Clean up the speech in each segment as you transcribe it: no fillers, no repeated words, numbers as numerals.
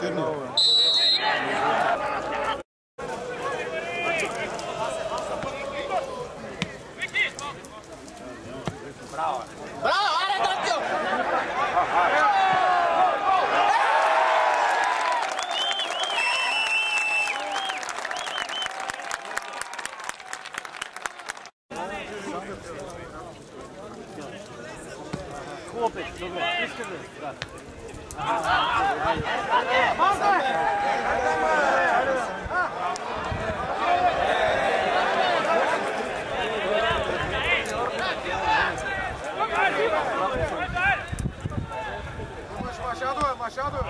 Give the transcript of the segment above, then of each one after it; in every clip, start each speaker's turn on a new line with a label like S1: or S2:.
S1: Черни.
S2: Браво! Браво! Аре, Дрънчо!
S3: Хлопец, добре, искате? Да.
S1: Machado!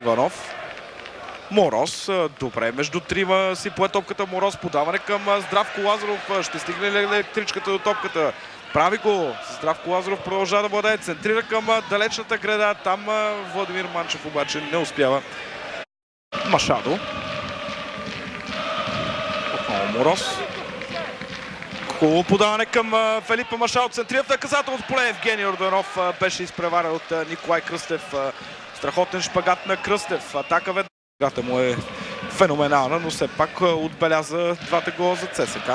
S4: Иванов. Мороз, добре, между трима си пое топката Мороз, подаване към Здравко Лазаров, ще стигне ли електричката до топката, прави го, Здравко Лазаров продължава да владее, центрира към далечната града, там Владимир Манчев обаче не успява. Машадо. Отново Мороз. Хубаво подаване към Фелипе Машадо, центрира в наказателното поле, Евгений Орданов беше изпреварен от Николай Кръстев. Страхотен шпагат на Кръстев. Атака веднага. Играта му е феноменална, но все пак отбеляза двата гола за ЦСК.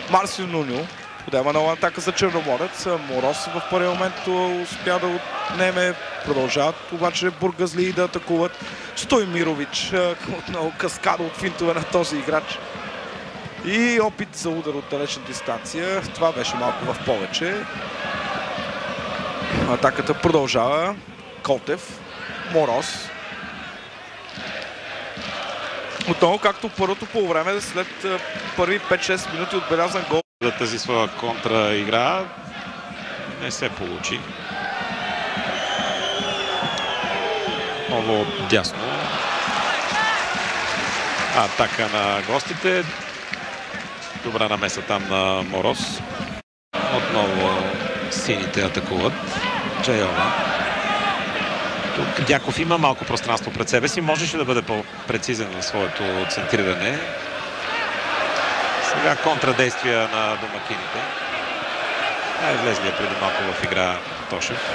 S4: Марсио Нуньо подема нова атака за Черноморец. Мороз в първи момент успя да отнеме. Продължават обаче бургазли да атакуват. Стоймирович отново каскада от финтове на този играч. И опит за удар от далечна дистанция. Това беше малко в повече. Атаката продължава. Колтев. Мороз. Отново, както първото полувреме, след първи 5-6 минути отбелязан гол.
S5: За тази своя контраигра не се получи. Много дясно. Атака на гостите. Добра намеса там на Мороз. Отново сините атакуват. Джайова. Тук Дяков има малко пространство пред себе си. Можеше да бъде по-прецизен в своето центриране. Сега контрадействия на домакините. Влезлия преди малко в игра Тошев.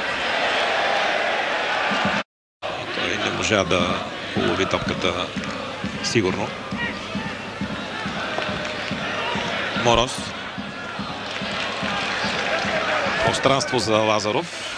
S5: Той не можа да улови топката сигурно. Мороз. Пространство за Лазаров.